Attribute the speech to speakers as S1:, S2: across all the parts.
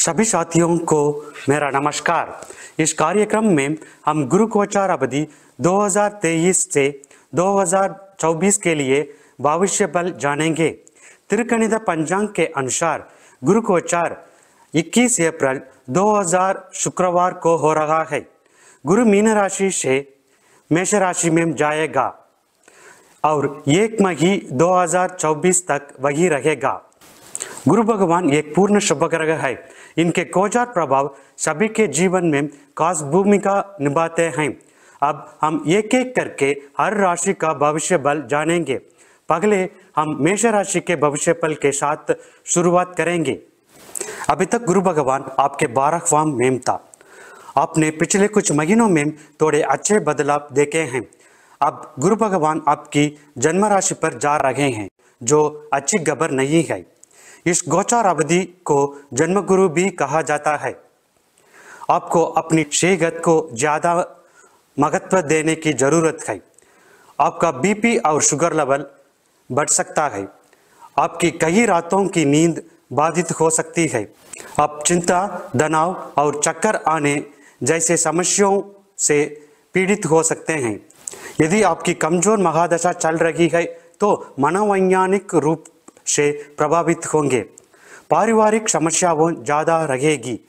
S1: सभी साथियों को मेरा नमस्कार। इस कार्यक्रम में हम गुरु गोचार अवधि 2023 से 2024 के लिए भविष्य बल जानेंगे। त्रिकणित पंचांग के अनुसार गुरु गोचार 21 अप्रैल 2000 शुक्रवार को हो रहा है। गुरु मीन राशि से मेष राशि में जाएगा और 1 मई 2024 तक वही रहेगा। गुरु भगवान एक पूर्ण शुभ ग्रह है। इनके गोचार प्रभाव सभी के जीवन में खास भूमिका निभाते हैं। अब हम एक एक करके हर राशि का भविष्य बल जानेंगे। पहले हम मेष राशि के भविष्य बल के साथ शुरुआत करेंगे। अभी तक गुरु भगवान आपके 12 फॉर्म में था। आपने पिछले कुछ महीनों में थोड़े अच्छे बदलाव देखे हैं। अब गुरु भगवान आपकी जन्म राशि पर जा रहे हैं, जो अच्छी खबर नहीं है। इस गोचार अवधि को जन्म गुरु भी कहा जाता है। आपको अपनी सेहत को ज्यादा महत्व देने की जरूरत है। आपका बीपी और शुगर लेवल बढ़ सकता है। आपकी कई रातों की नींद बाधित हो सकती है। आप चिंता, तनाव और चक्कर आने जैसे समस्याओं से पीड़ित हो सकते हैं। यदि आपकी कमजोर महादशा चल रही है तो मनोवैज्ञानिक रूप से प्रभावित होंगे। पारिवारिक समस्याओं ज्यादा रहेगी।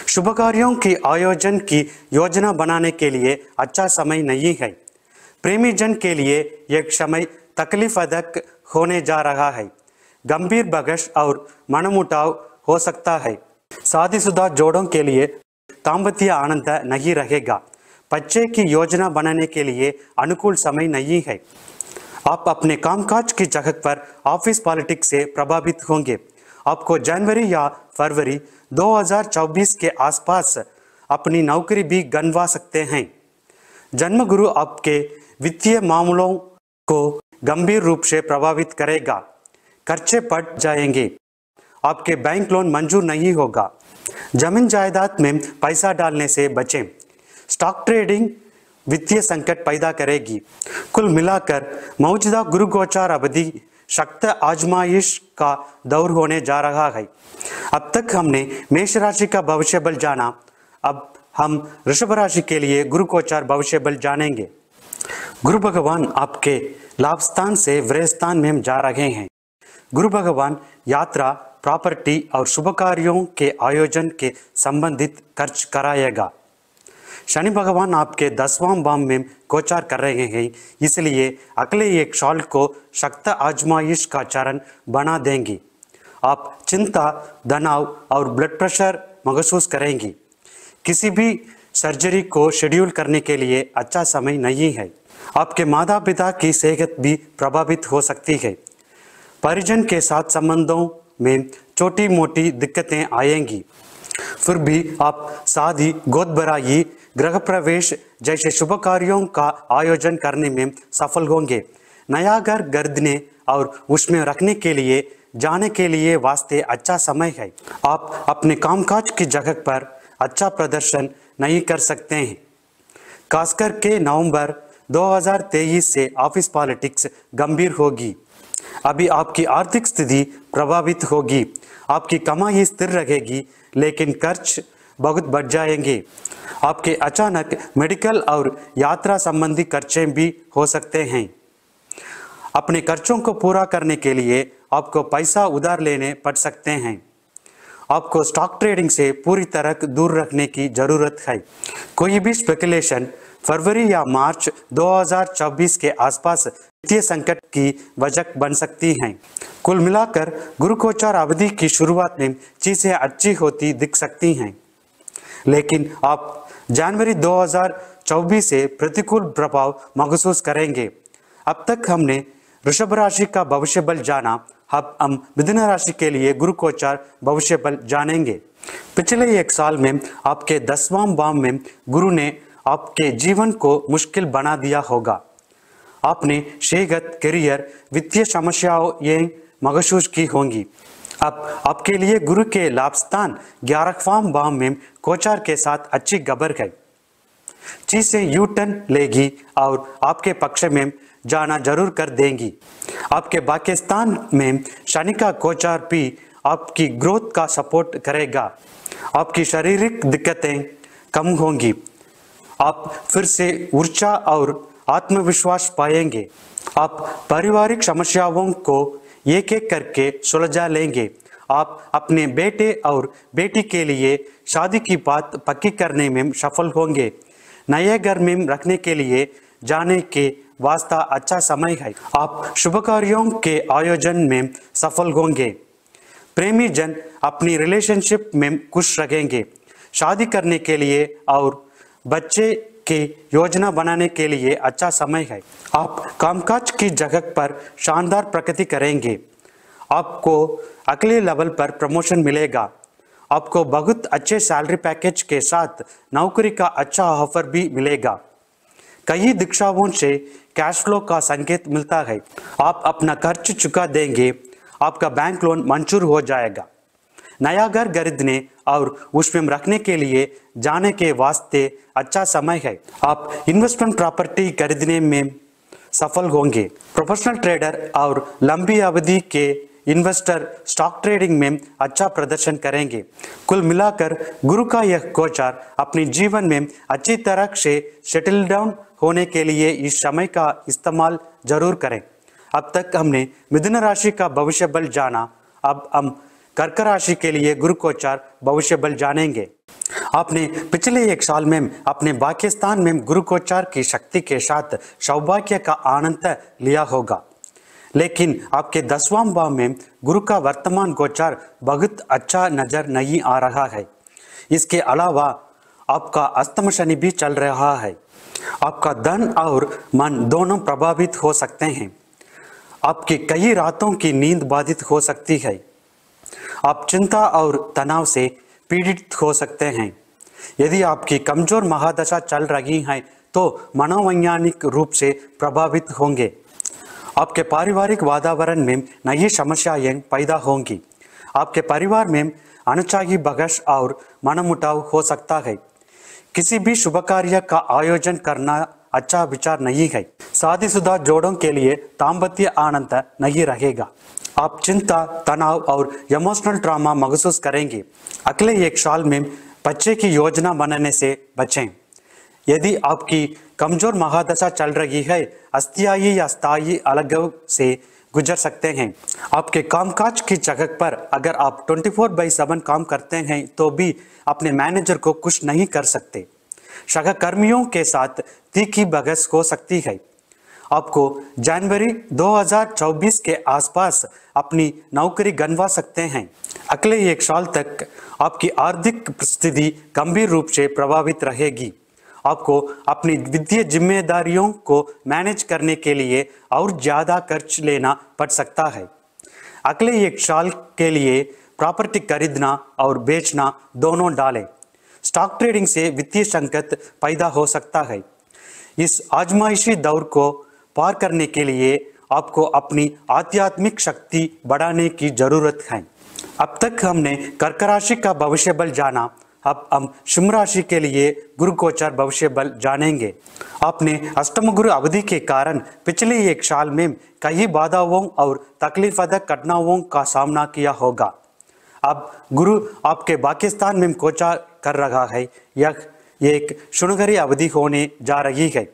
S1: शुभ कार्यों के आयोजन की योजना बनाने के लिए अच्छा समय नहीं है। प्रेमी जन के लिए यह समय तकलीफदायक होने जा रहा है। गंभीर बहस और मनमुटाव हो सकता है। शादीशुदा जोड़ों के लिए दाम्पत्य आनंद नहीं रहेगा। बच्चे की योजना बनाने के लिए अनुकूल समय नहीं है। आप अपने कामकाज की जगह पर ऑफिस पॉलिटिक्स से प्रभावित होंगे। आपको जनवरी या फरवरी 2024 के आसपास अपनी नौकरी भी गंवा सकते हैं। जन्म गुरु आपके वित्तीय मामलों को गंभीर रूप से प्रभावित करेगा। खर्चे बढ़ जाएंगे। आपके बैंक लोन मंजूर नहीं होगा। जमीन जायदाद में पैसा डालने से बचें। स्टॉक ट्रेडिंग वित्तीय संकट पैदा करेगी। कुल मिलाकर मौजूदा गुरु गोचार अवधि सख्त आजमाइश का दौर होने जा रहा है। अब तक हमने मेष राशि का भविष्य बल जाना। अब हम वृषभ राशि के लिए गुरु गोचार भविष्य बल जानेंगे। गुरु भगवान आपके लाभ स्थान से व्यय स्थान में जा रहे हैं। गुरु भगवान यात्रा, प्रॉपर्टी और शुभ कार्यों के आयोजन के संबंधित खर्च कराएगा। शनि भगवान आपके 10वां भाव में गोचार कर रहे हैं, इसलिए अगले एक साल को सख्त आजमाइश का चरण बना देंगे। आप चिंता, तनाव और ब्लड प्रेशर महसूस करेंगी। किसी भी सर्जरी को शेड्यूल करने के लिए अच्छा समय नहीं है। आपके माता पिता की सेहत भी प्रभावित हो सकती है। परिजन के साथ संबंधों में छोटी मोटी दिक्कतें आएंगी। फिर भी आप शादी, गोद भराई, गृह प्रवेश जैसे शुभ कार्यों का आयोजन करने में सफल होंगे। नया घर खरीदने और उसमें रखने के लिए जाने के लिए वास्ते अच्छा समय है। आप अपने कामकाज की जगह पर अच्छा प्रदर्शन नहीं कर सकते हैं। खासकर के नवंबर 2023 से ऑफिस पॉलिटिक्स गंभीर होगी। अभी आपकी आर्थिक स्थिति प्रभावित होगी। आपकी कमाई स्थिर रहेगी, लेकिन खर्च बहुत बढ़ जाएंगे। आपके अचानक मेडिकल और यात्रा संबंधी खर्चे भी हो सकते हैं। अपने खर्चों को पूरा करने के लिए आपको पैसा उधार लेने पड़ सकते हैं। आपको स्टॉक ट्रेडिंग से पूरी तरह दूर रखने की जरूरत है। कोई भी स्पेकुलेशन फरवरी या मार्च 2024 के आसपास वित्तीय संकट की वजह बन सकती हैं। कुल मिलाकर गुरु गोचार अवधि की शुरुआत में चीजें अच्छी होती दिख सकती हैं, लेकिन आप जनवरी 2024 से प्रतिकूल प्रभाव महसूस करेंगे। अब तक हमने वृषभ राशि का भविष्य बल जाना। अब हम मिथुन राशि के लिए गुरु गोचार भविष्य बल जानेंगे। पिछले एक साल में आपके 10वां भाव में गुरु ने आपके जीवन को मुश्किल बना दिया होगा। आपने सेहत, करियर, वित्तीय समस्याओं ये महसूस की होंगी। अब आपके लिए गुरु के लाभ स्थान 11वां भाव में गोचार के साथ अच्छी खबर है। चीजें यू टर्न लेगी और आपके पक्ष में जाना जरूर कर देंगी। आपके पाकिस्तान में शनि का गोचार भी आपकी ग्रोथ का सपोर्ट करेगा। आपकी शारीरिक दिक्कतें कम होंगी। आप फिर से ऊर्जा और आत्मविश्वास पाएंगे। आप पारिवारिक समस्याओं को एक एक करके सुलझा लेंगे। आप अपने बेटे और बेटी के लिए शादी की बात पक्की करने में सफल होंगे। नए घर में रखने के लिए जाने के वास्ता अच्छा समय है। आप शुभ कार्यों के आयोजन में सफल होंगे। प्रेमी जन अपनी रिलेशनशिप में खुश रहेंगे। शादी करने के लिए और बच्चे की योजना बनाने के लिए अच्छा समय है। आप कामकाज की जगह पर शानदार प्रगति करेंगे। आपको अगले लेवल पर प्रमोशन मिलेगा। आपको बहुत अच्छे सैलरी पैकेज के साथ नौकरी का अच्छा ऑफर भी मिलेगा। कई दीक्षाओं से कैश फ्लो का संकेत मिलता है। आप अपना खर्च चुका देंगे। आपका बैंक लोन मंजूर हो जाएगा। नया घर खरीदने और उसमें रखने के लिए जाने के वास्ते अच्छा समय है। आप इन्वेस्टमेंट प्रॉपर्टी खरीदने में सफल होंगे। प्रोफेशनल ट्रेडर और लंबी अवधि के इन्वेस्टर स्टॉक ट्रेडिंग में अच्छा प्रदर्शन करेंगे। कुल मिलाकर गुरु का यह गोचर अपने जीवन में अच्छी तरह से सेटल डाउन होने के लिए इस समय का इस्तेमाल जरूर करें। अब तक हमने मिथुन राशि का भविष्य बल जाना। अब हम कर्क राशि के लिए गुरु गोचर भविष्य बल जानेंगे। आपने पिछले एक साल में अपने भाग्य स्थान में गुरु गोचर की शक्ति के साथ सौभाग्य का आनंद लिया होगा, लेकिन आपके 10वां भाव में गुरु का वर्तमान गोचर बहुत अच्छा नजर नहीं आ रहा है। इसके अलावा आपका अष्टम शनि भी चल रहा है। आपका धन और मन दोनों प्रभावित हो सकते हैं। आपकी कई रातों की नींद बाधित हो सकती है। आप चिंता और तनाव से पीड़ित हो सकते हैं। यदि आपकी कमजोर महादशा चल रही है तो मनोवैज्ञानिक रूप से प्रभावित होंगे। आपके पारिवारिक वातावरण में नई समस्याएं पैदा होंगी। आपके परिवार में अनचाही बहस और मनमुटाव हो सकता है। किसी भी शुभ कार्य का आयोजन करना अच्छा विचार नहीं है। शादीशुदा जोड़ों के लिए दाम्पत्य आनंद नहीं रहेगा। आप चिंता, तनाव और इमोशनल ट्रॉमा महसूस करेंगे। अगले एक साल में बच्चे की योजना बनाने से बचें। यदि आपकी कमजोर महादशा चल रही है, अस्थायी या स्थायी अलगाव से गुजर सकते हैं। आपके कामकाज की जगह पर अगर आप 24/7 काम करते हैं तो भी अपने मैनेजर को खुश नहीं कर सकते। सहकर्मियों के साथ तीखी बहस हो सकती है। आपको जनवरी 2024 के आसपास अपनी नौकरी गंवा सकते हैं। अगले एक साल तक आपकी आर्थिक स्थिति गंभीर रूप से प्रभावित रहेगी। आपको अपनी वित्तीय जिम्मेदारियों को मैनेज करने के लिए और ज़्यादा खर्च लेना पड़ सकता है। अगले एक साल के लिए प्रॉपर्टी खरीदना और बेचना दोनों डालें। स्टॉक ट्रेडिंग से वित्तीय संकट पैदा हो सकता है। इस आजमाइशी दौर को पार करने के लिए आपको अपनी आध्यात्मिक शक्ति बढ़ाने की जरूरत है। अब तक हमने कर्क राशि का भविष्य बल जाना। अब हम सिंह राशि के लिए गुरु गोचर भविष्य बल जानेंगे। आपने अष्टम गुरु अवधि के कारण पिछले एक साल में कई बाधाओं और तकलीफदायक घटनाओं का सामना किया होगा। अब गुरु आपके भाग्यस्थान में गोचर कर रहा है। यह एक सुनहरी अवधि होने जा रही है।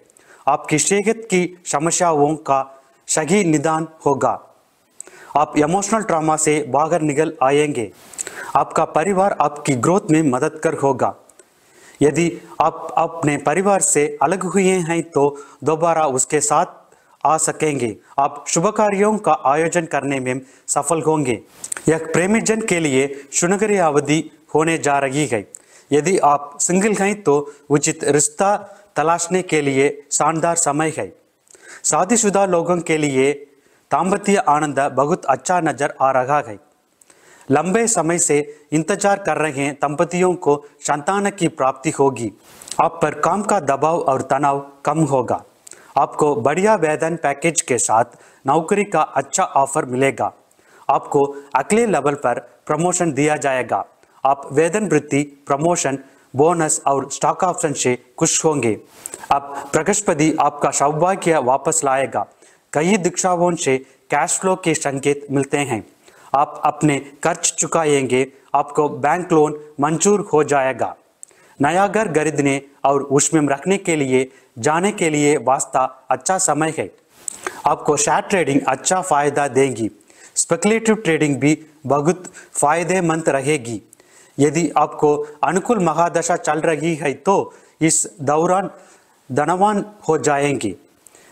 S1: आपकी सेहत की समस्याओं का सही निदान होगा। आप इमोशनल ट्रॉमा से बाहर निकल आएंगे। आपका परिवार आपकी ग्रोथ में मददगार होगा। यदि आप अपने परिवार से अलग हुए हैं तो दोबारा उसके साथ आ सकेंगे। आप शुभ कार्यों का आयोजन करने में सफल होंगे। यह प्रेमी जन के लिए सुनहरी अवधि होने जा रही है। यदि आप सिंगल हैं तो उचित रिश्ता तलाशने के लिए शानदार समय है। शादीशुदा लोगों के लिए दाम्पत्य आनंद बहुत अच्छा नजर आ रहा है। लंबे समय से इंतजार कर रहे दंपतियों को संतान की प्राप्ति होगी। आप पर काम का दबाव और तनाव कम होगा। आपको बढ़िया वेतन पैकेज के साथ नौकरी का अच्छा ऑफर मिलेगा। आपको अगले लेवल पर प्रमोशन दिया जाएगा। आप वेतन वृद्धि, प्रमोशन, बोनस और स्टॉक ऑप्शन से खुश होंगे। अब बृहस्पति आपका सौभाग्य वापस लाएगा। कई दीक्षाओं से कैश फ्लो के संकेत मिलते हैं। आप अपने कर्ज चुकाएंगे, आपको बैंक लोन मंजूर हो जाएगा। नया घर खरीदने और उसमें रखने के लिए जाने के लिए वास्ता अच्छा समय है। आपको शेयर ट्रेडिंग अच्छा फायदा देगी। स्पेकुलेटिव ट्रेडिंग भी बहुत फायदेमंद रहेगी। यदि आपको अनुकूल महादशा चल रही है तो इस दौरान धनवान हो जाएंगे।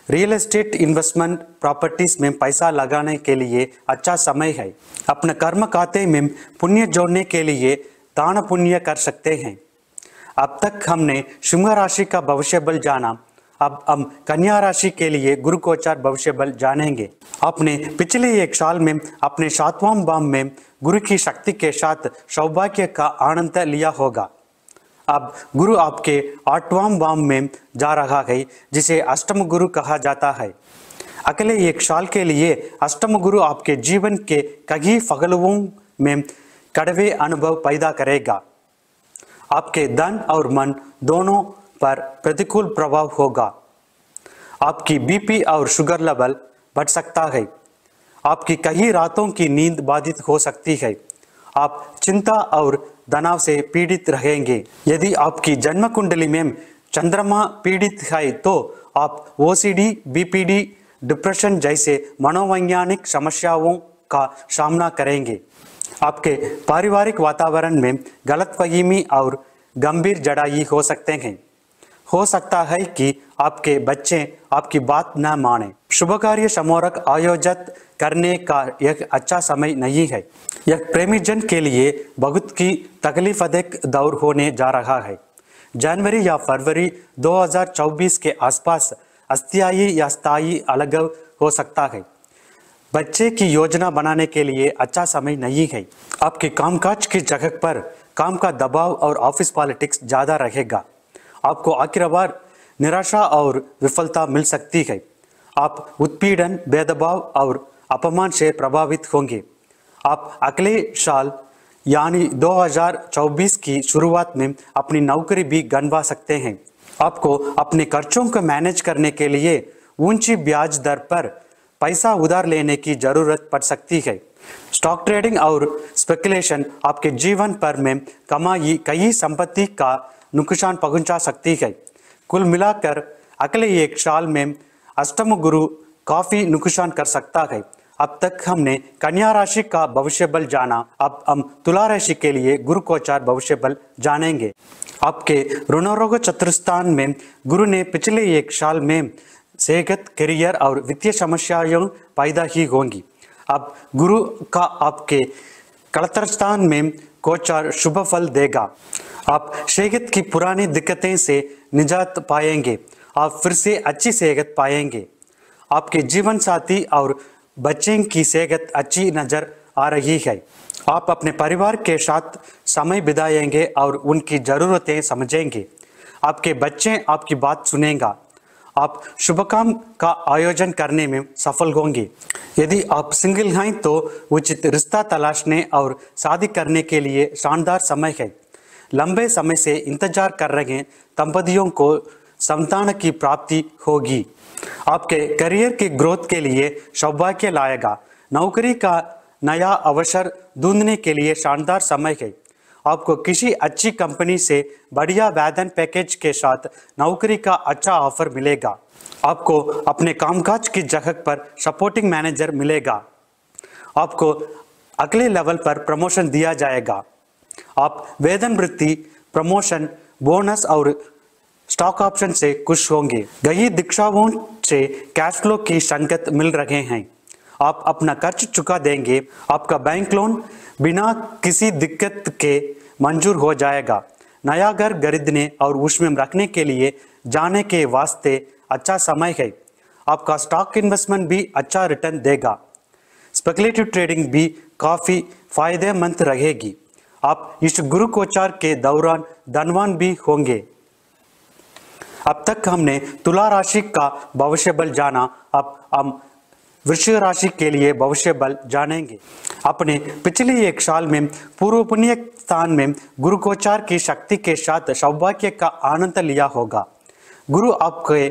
S1: रियल एस्टेट इन्वेस्टमेंट प्रॉपर्टीज में पैसा लगाने के लिए अच्छा समय है। अपने कर्म खाते में पुण्य जोड़ने के लिए दान पुण्य कर सकते हैं। अब तक हमने सिंह राशि का भविष्य बल जाना, अब हम कन्या राशि के लिए गुरु गोचार भविष्य बल जानेंगे। आपने पिछले एक साल में अपने 7वां भाव में गुरु की शक्ति के साथ सौभाग्य का आनंद लिया होगा। अब गुरु आपके 8वां भाव में जा रहा है, जिसे अष्टम गुरु कहा जाता है। अगले एक साल के लिए अष्टम गुरु आपके जीवन के कई पहलुओं में कड़वे अनुभव पैदा करेगा। आपके धन और मन दोनों पर प्रतिकूल प्रभाव होगा। आपकी बीपी और शुगर लेवल बढ़ सकता है। आपकी कई रातों की नींद बाधित हो सकती है। आप चिंता और तनाव से पीड़ित रहेंगे। यदि आपकी जन्म कुंडली में चंद्रमा पीड़ित है तो आप ओसीडी, बीपीडी, डिप्रेशन जैसे मनोवैज्ञानिक समस्याओं का सामना करेंगे। आपके पारिवारिक वातावरण में गलतफहमी और गंभीर लड़ाई हो सकते हैं। हो सकता है कि आपके बच्चे आपकी बात न माने। शुभ कार्य समारोह आयोजित करने का एक अच्छा समय नहीं है। यह प्रेमी जन के लिए बहुत की तकलीफदेह दौर होने जा रहा है। जनवरी या फरवरी 2024 के आसपास अस्थायी या स्थायी अलग हो सकता है। बच्चे की योजना बनाने के लिए अच्छा समय नहीं है। आपके कामकाज की जगह पर काम का दबाव और ऑफिस पॉलिटिक्स ज़्यादा रहेगा। आपको आखिरकार निराशा और विफलता मिल सकती है। आप उत्पीड़न, भेदभाव और अपमान से प्रभावित होंगे। आप अगले साल यानी 2024 की शुरुआत में अपनी नौकरी भी गंवा सकते हैं। आपको अपने खर्चों को मैनेज करने के लिए ऊंची ब्याज दर पर पैसा उधार लेने की जरूरत पड़ सकती है। स्टॉक ट्रेडिंग और स्पेकुलेशन आपके जीवन पर में कमाई कई संपत्ति का नुकसान पहुंचा सकती है। कुल मिलाकर अगले एक साल में अष्टम गुरु काफी नुकसान कर सकता है। अब तक हमने कन्या राशि का भविष्य बल जाना, अब हम तुला राशि के लिए गुरु गोचार भविष्य बल जानेंगे। आपके ऋणरोग चतुर्थान में गुरु ने पिछले एक साल में सेहत, करियर और वित्तीय समस्याएं पैदा ही होंगी। अब गुरु का आपके कलत्र स्थान में गोचार शुभ फल देगा। आप सेहत की पुरानी दिक्कतें से निजात पाएंगे। आप फिर से अच्छी सेहत पाएंगे। आपके जीवन साथी और बच्चे की सेहत अच्छी नजर आ रही है। आप अपने परिवार के साथ समय बिताएंगे और उनकी ज़रूरतें समझेंगे। आपके बच्चे आपकी बात सुनेगा। आप शुभ काम का आयोजन करने में सफल होंगे। यदि आप सिंगल हैं तो उचित रिश्ता तलाशने और शादी करने के लिए शानदार समय है। लंबे समय से इंतजार कर रहे दंपतियों को संतान की प्राप्ति होगी। आपके करियर की ग्रोथ के लिए सौभाग्य लाएगा। नौकरी का नया अवसर ढूंढने के लिए शानदार समय है। आपको किसी अच्छी कंपनी से बढ़िया वेतन पैकेज के साथ नौकरी का अच्छा ऑफर मिलेगा। आपको अपने कामकाज की जगह पर सपोर्टिंग मैनेजर मिलेगा। आपको अगले लेवल पर प्रमोशन दिया जाएगा। आप वेतन वृद्धि, प्रमोशन, बोनस और स्टॉक ऑप्शन से खुश होंगे। कई दीक्षाओं से कैश फ्लो की संकेत मिल रहे हैं। आप अपना कर्ज चुका देंगे। आपका बैंक लोन बिना किसी दिक्कत के मंजूर हो जाएगा। नया घर खरीदने और उसमें रखने के लिए जाने के वास्ते अच्छा समय है। आपका स्टॉक इन्वेस्टमेंट भी अच्छा रिटर्न देगा। स्पेकुलेटिव ट्रेडिंग भी काफ़ी फायदेमंद रहेगी। आप इस गुरु गोचार के दौरान धनवान भी होंगे। अब तक हमने तुला राशि का भविष्य बल जाना, अब हम वृश्चिक राशि के लिए भविष्य बल जानेंगे। अपने पिछले एक साल में पूर्व पुण्य स्थान में गुरु गोचार की शक्ति के साथ सौभाग्य का आनंद लिया होगा। गुरु आपके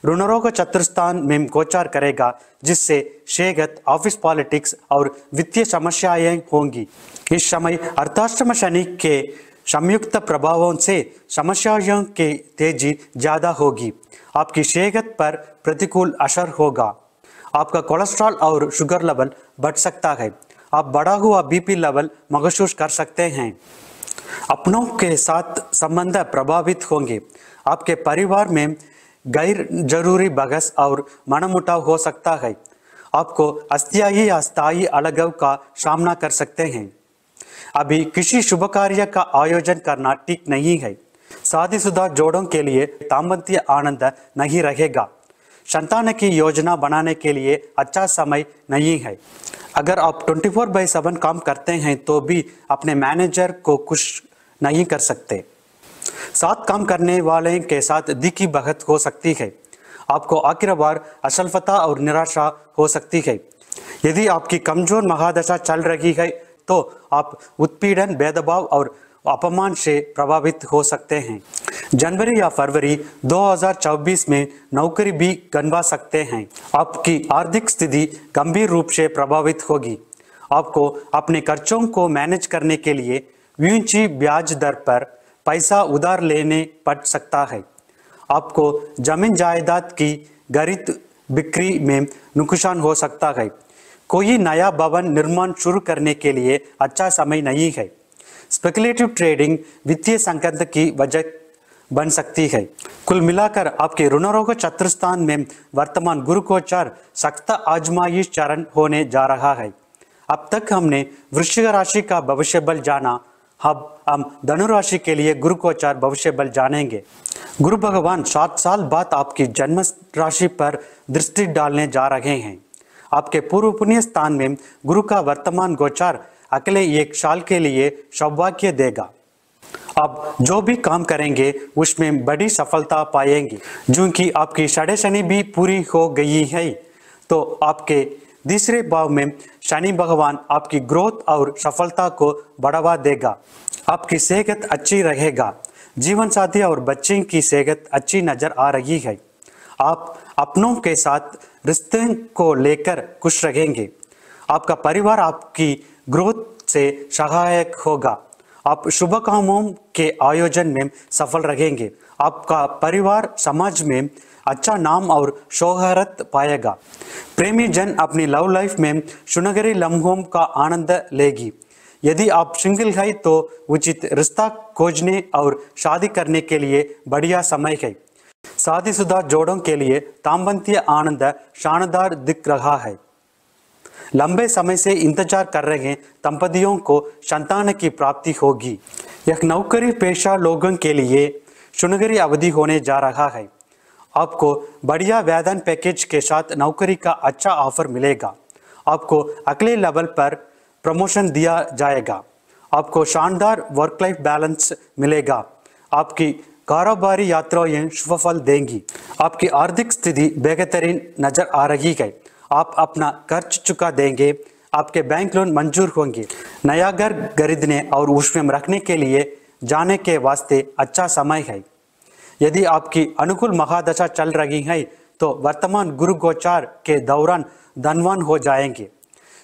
S1: ऋणरोग चतुर्थान में गोचार करेगा, जिससे शेगत, ऑफिस पॉलिटिक्स और वित्तीय समस्याएं होंगी। इस समय अर्धाष्टम शनि के संयुक्त प्रभावों से समस्याओं की तेजी ज्यादा होगी। आपकी सेहत पर प्रतिकूल असर होगा। आपका कोलेस्ट्रॉल और शुगर लेवल बढ़ सकता है। आप बढ़ा हुआ बीपी लेवल महसूस कर सकते हैं। अपनों के साथ संबंध प्रभावित होंगे। आपके परिवार में गैर जरूरी बहस और मनमुटाव हो सकता है। आपको अस्थायी या स्थायी अलगाव का सामना कर सकते हैं। अभी किसी शुभ कार्य का आयोजन करना ठीक नहीं है। शादीशुदा जोड़ों के लिए दाम्पत्य आनंद नहीं रहेगा। संतान की योजना बनाने के लिए अच्छा समय नहीं है। अगर आप 24/7 काम करते हैं तो भी अपने मैनेजर को खुश नहीं कर सकते। साथ काम करने वाले के साथ दिखी बहस हो सकती है। आपको आखिर बार असफलता और निराशा हो सकती है। यदि आपकी कमजोर महादशा चल रही है तो आप उत्पीड़न, भेदभाव और अपमान से प्रभावित हो सकते हैं। जनवरी या फरवरी 2024 में नौकरी भी गंवा सकते हैं। आपकी आर्थिक स्थिति गंभीर रूप से प्रभावित होगी। आपको अपने खर्चों को मैनेज करने के लिए ऊंची ब्याज दर पर पैसा उधार लेने पड़ सकता है। आपको जमीन जायदाद की खरीद बिक्री में नुकसान हो सकता है। कोई नया भवन निर्माण शुरू करने के लिए अच्छा समय नहीं है। स्पेकुलेटिव ट्रेडिंग वित्तीय संकट की वजह बन सकती है। कुल मिलाकर आपके ऋणरोग चतुर्थान में वर्तमान गुरु गोचार सख्त आजमाइश चरण होने जा रहा है। अब तक हमने वृश्चिक राशि का भविष्य बल जाना। अब हम धनु राशि के लिए गुरु गोचार भविष्य बल जानेंगे। गुरु भगवान 7 साल बाद आपकी जन्म राशि पर दृष्टि डालने जा रहे हैं। आपके पूर्व पुण्य स्थान में गुरु का वर्तमान गोचार अगले 1 साल के लिए सौभाग्य देगा। अब जो भी काम करेंगे उसमें बड़ी सफलता पाएंगे। क्योंकि आपकी साढ़े शनि भी पूरी हो गई है तो आपके तीसरे भाव में शनि भगवान आपकी ग्रोथ और सफलता को बढ़ावा देगा। आपकी सेहत अच्छी रहेगा। जीवन साथी और बच्चे की सेहत अच्छी नजर आ रही है। आप अपनों के साथ रिश्ते को लेकर खुश रहेंगे। आपका परिवार आपकी ग्रोथ से सहायक होगा। आप शुभ कामों के आयोजन में सफल रहेंगे। आपका परिवार समाज में अच्छा नाम और शोहरत पाएगा। प्रेमी जन अपनी लव लाइफ में सुनहरे लम्हों का आनंद लेगी। यदि आप सिंगल हैं तो उचित रिश्ता खोजने और शादी करने के लिए बढ़िया समय है। शादीशुदा जोड़ों के लिए दाम्पत्य आनंद शानदार दिख रहा है। लंबे समय से इंतजार कर रहे दंपतियों को संतान की प्राप्ति होगी। यह नौकरी पेशा लोगों के लिए सुनहरी अवधि होने जा रहा है। आपको बढ़िया वेतन पैकेज के साथ नौकरी का अच्छा ऑफर मिलेगा। आपको अगले लेवल पर प्रमोशन दिया जाएगा। आपको शानदार वर्क लाइफ बैलेंस मिलेगा। आपकी कारोबारी यात्राएं शुभ फल देंगी। आपकी आर्थिक स्थिति बेहतरीन नजर आ रही है। आप अपना कर्ज चुका देंगे। आपके बैंक लोन मंजूर होंगे। नया घर खरीदने और उसमें रखने के लिए जाने के वास्ते अच्छा समय है। यदि आपकी अनुकूल महादशा चल रही है तो वर्तमान गुरु गोचार के दौरान धनवान हो जाएंगे।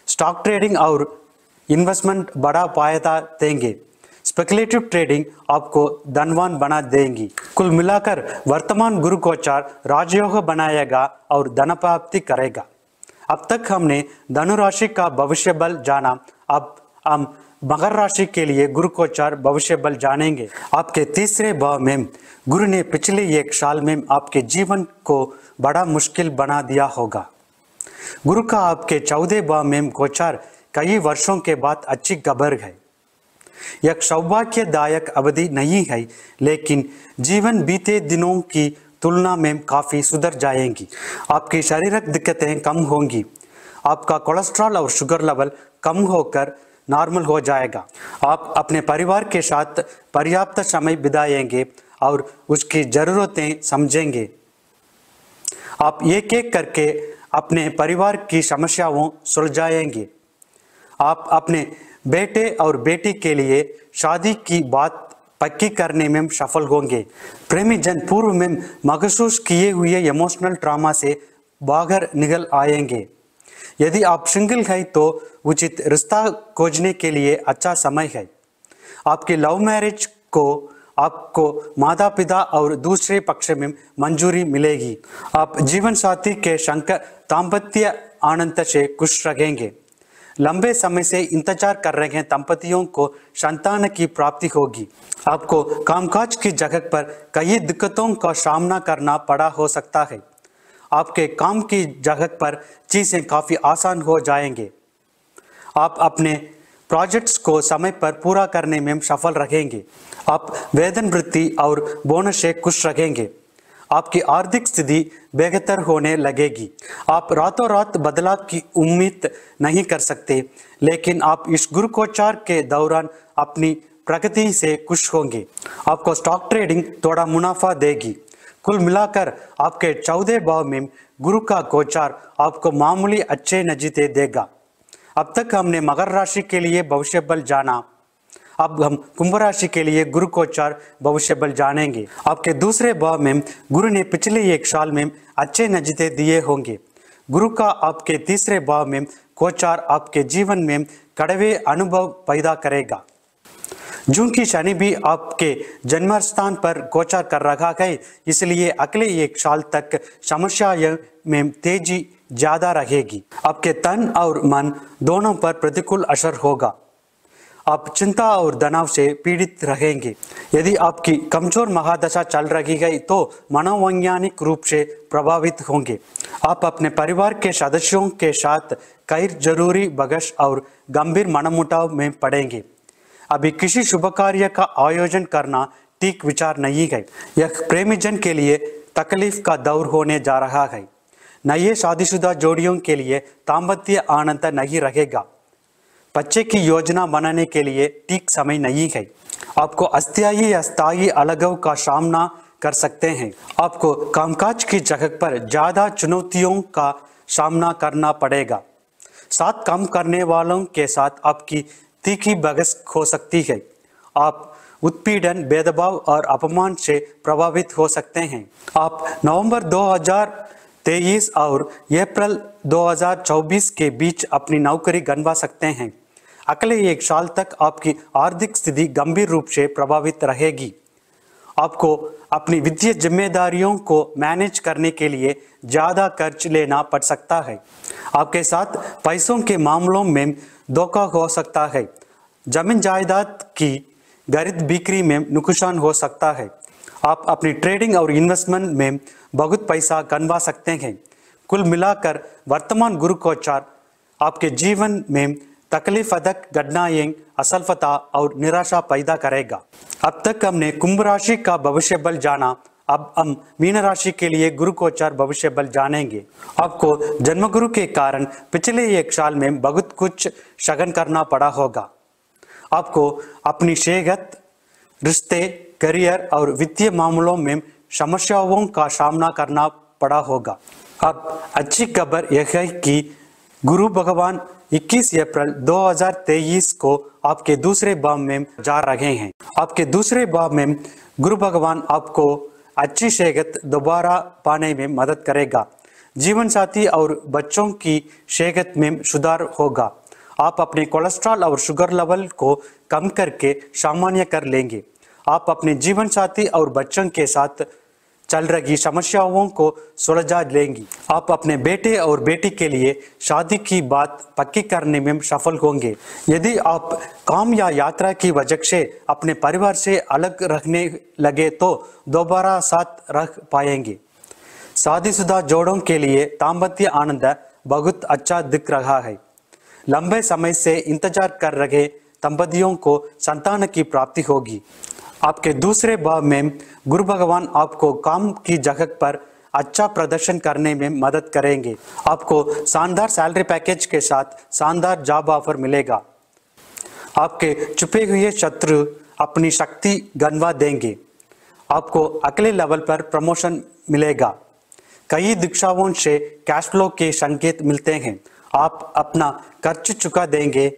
S1: स्टॉक ट्रेडिंग और इन्वेस्टमेंट बड़ा फायदा देंगे। स्पेकुलेटिव ट्रेडिंग आपको धनवान बना देंगी। कुल मिलाकर वर्तमान गुरु गोचार राजयोग बनाएगा और धन प्राप्ति करेगा। अब तक हमने धनु राशि का भविष्य बल जाना। अब हम मकर राशि के लिए गुरु गोचार भविष्य बल जानेंगे। आपके तीसरे भाव में गुरु ने पिछले 1 साल में आपके जीवन को बड़ा मुश्किल बना दिया होगा। गुरु का आपके 14वें भाव में गोचार कई वर्षों के बाद अच्छी खबर है। यह सौभाग्यदायक अवधि नहीं है, लेकिन जीवन बीते दिनों की तुलना में काफी सुधर जाएंगी। आपकी शारीरिक दिक्कतें कम होंगी। आपका कोलेस्ट्रॉल और शुगर लेवल कम होकर नॉर्मल हो जाएगा। आप अपने परिवार के साथ पर्याप्त समय बिताएंगे और उसकी जरूरतें समझेंगे। आप एक एक करके अपने परिवार की समस्याओं सुलझाएंगे। आप अपने बेटे और बेटी के लिए शादी की बात पक्की करने में सफल होंगे। प्रेमी जन पूर्व में महसूस किए हुए इमोशनल ट्रॉमा से बाहर निकल आएंगे। यदि आप सिंगल हैं तो उचित रिश्ता खोजने के लिए अच्छा समय है। आपकी लव मैरिज को आपको माता पिता और दूसरे पक्ष में मंजूरी मिलेगी। आप जीवन साथी के संग दाम्पत्य आनंद से खुश रहेंगे। लंबे समय से इंतजार कर रहे दंपतियों को संतान की प्राप्ति होगी। आपको कामकाज की जगह पर कई दिक्कतों का सामना करना पड़ा हो सकता है। आपके काम की जगह पर चीजें काफी आसान हो जाएंगे। आप अपने प्रोजेक्ट्स को समय पर पूरा करने में सफल रहेंगे। आप वेतन वृद्धि और बोनस से खुश रहेंगे। आपकी आर्थिक स्थिति बेहतर होने लगेगी। आप रातों रात बदलाव की उम्मीद नहीं कर सकते, लेकिन आप इस गुरु गोचार के दौरान अपनी प्रगति से खुश होंगे। आपको स्टॉक ट्रेडिंग थोड़ा मुनाफा देगी। कुल मिलाकर आपके 14 भाव में गुरु का गोचार आपको मामूली अच्छे नतीजे देगा। अब तक हमने मकर राशि के लिए भविष्य बल जाना। अब हम कुंभ राशि के लिए गुरु गोचार भविष्य बल जानेंगे। आपके दूसरे भाव में गुरु ने पिछले एक साल में अच्छे नतीजे दिए होंगे। गुरु का आपके तीसरे भाव में गोचार आपके जीवन में कड़वे अनुभव पैदा करेगा। जून की शनि भी आपके जन्म स्थान पर गोचार कर रहा है, इसलिए अगले एक साल तक समस्याओं में तेजी ज्यादा रहेगी। आपके तन और मन दोनों पर प्रतिकूल असर होगा। आप चिंता और तनाव से पीड़ित रहेंगे। यदि आपकी कमजोर महादशा चल रही है तो मनोवैज्ञानिक रूप से प्रभावित होंगे। आप अपने परिवार के सदस्यों के साथ गैर जरूरी बहस और गंभीर मनमुटाव में पड़ेंगे। अभी किसी शुभ कार्य का आयोजन करना ठीक विचार नहीं है। यह प्रेमी जन के लिए तकलीफ का दौर होने जा रहा है। नए शादीशुदा जोड़ियों के लिए दाम्पत्य आनंद नहीं रहेगा। बच्चे की योजना बनाने के लिए ठीक समय नहीं है। आपको अस्थायी या स्थायी अलगाव का सामना कर सकते हैं। आपको कामकाज की जगह पर ज्यादा चुनौतियों का सामना करना पड़ेगा। साथ काम करने वालों के साथ आपकी तीखी बहस हो सकती है। आप उत्पीड़न, भेदभाव और अपमान से प्रभावित हो सकते हैं। आप नवंबर 2023 और अप्रैल 2024 के बीच अपनी नौकरी गंवा सकते हैं। अगले एक साल तक आपकी आर्थिक स्थिति गंभीर रूप से प्रभावित रहेगी। आपको अपनी वित्तीय जिम्मेदारियों को मैनेज करने के लिए ज्यादा खर्च लेना पड़ सकता है। आपके साथ पैसों के मामलों में धोखा हो सकता है। जमीन जायदाद की खरीद बिक्री में नुकसान हो सकता है। आप अपनी ट्रेडिंग और इन्वेस्टमेंट में बहुत पैसा गंवा सकते हैं। कुल मिलाकर वर्तमान गुरु गोचार आपके जीवन में तकलीफदक घटनाएं, असफलता और निराशा पैदा करेगा। अब तक हमने कुंभ राशि का भविष्य बल जाना। अब हम मीन राशि के लिए गुरु गोचार भविष्य बल जानेंगे। आपको जन्मगुरु के कारण पिछले एक साल में बहुत कुछ सहन करना पड़ा होगा। आपको अपनी सेहत, रिश्ते, करियर और वित्तीय मामलों में समस्याओं का सामना करना पड़ा होगा। अब अच्छी खबर यह है कि गुरु भगवान 21 अप्रैल 2023 को आपके दूसरे भाव में जा रहे हैं। आपके दूसरे भाव में गुरु भगवान आपको अच्छी सेहत दोबारा पाने में मदद करेगा। जीवन साथी और बच्चों की सेहत में सुधार होगा। आप अपने कोलेस्ट्रॉल और शुगर लेवल को कम करके सामान्य कर लेंगे। आप अपने जीवन साथी और बच्चों के साथ चल रही समस्याओं को सुलझा लेंगी। आप अपने बेटे और बेटी के लिए शादी की बात पक्की करने में सफल होंगे। यदि आप काम या यात्रा की वजह से अपने परिवार से अलग रहने लगे तो दोबारा साथ रह पाएंगे। शादीशुदा जोड़ों के लिए दाम्पत्य आनंद बहुत अच्छा दिख रहा है। लंबे समय से इंतजार कर रहे दंपतियों को संतान की प्राप्ति होगी। आपके दूसरे भाव में गुरु भगवान आपको काम की जगह पर अच्छा प्रदर्शन करने में मदद करेंगे। आपको शानदार सैलरी पैकेज के साथ शानदार जॉब ऑफर मिलेगा। आपके छुपे हुए शत्रु अपनी शक्ति गंवा देंगे। आपको अगले लेवल पर प्रमोशन मिलेगा। कई दीक्षाओं से कैश फ्लो के संकेत मिलते हैं। आप अपना खर्च चुका देंगे।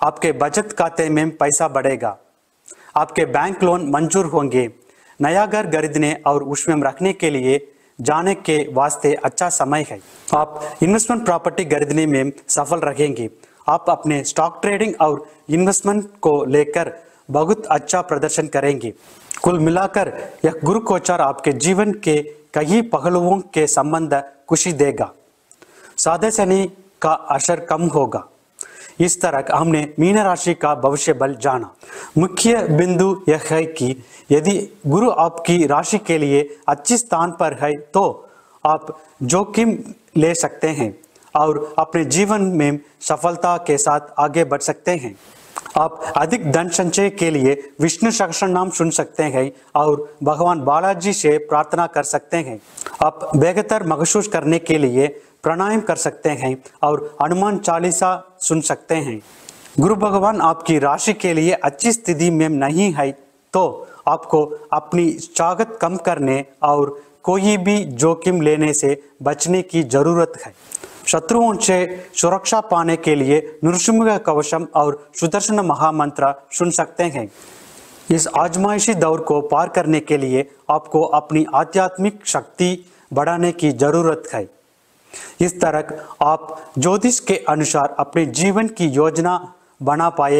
S1: आपके बचत खाते में पैसा बढ़ेगा। आपके बैंक लोन मंजूर होंगे। नया घर खरीदने और उसमें रखने के लिए जाने के वास्ते अच्छा समय है। आप इन्वेस्टमेंट प्रॉपर्टी खरीदने में सफल रहेंगे। आप अपने स्टॉक ट्रेडिंग और इन्वेस्टमेंट को लेकर बहुत अच्छा प्रदर्शन करेंगे। कुल मिलाकर यह गुरु गोचर आपके जीवन के कई पहलुओं के संबंध खुशी देगा। सादे शनि का असर कम होगा। इस तरह हमने मीन राशि का भविष्य बल जाना। मुख्य बिंदु यह है कि यदि गुरु आपकी राशि के लिए अच्छी स्थान पर है तो आप जोखिम ले सकते हैं और अपने जीवन में सफलता के साथ आगे बढ़ सकते हैं। आप अधिक धन संचय के लिए विष्णु सहस्त्रनाम सुन सकते हैं और भगवान बालाजी से प्रार्थना कर सकते हैं। आप बेहतर महसूस करने के लिए प्राणायाम कर सकते हैं और हनुमान चालीसा सुन सकते हैं। गुरु भगवान आपकी राशि के लिए अच्छी स्थिति में नहीं है तो आपको अपनी ताकत कम करने और कोई भी जोखिम लेने से बचने की जरूरत है। शत्रुओं से सुरक्षा पाने के लिए नृसिंह कवचम और सुदर्शन महामंत्र सुन सकते हैं। इस आजमाइशी दौर को पार करने के लिए आपको अपनी आध्यात्मिक शक्ति बढ़ाने की जरूरत है। इस तरह आप ज्योतिष के अनुसार अपने जीवन की योजना बना पाएंगे।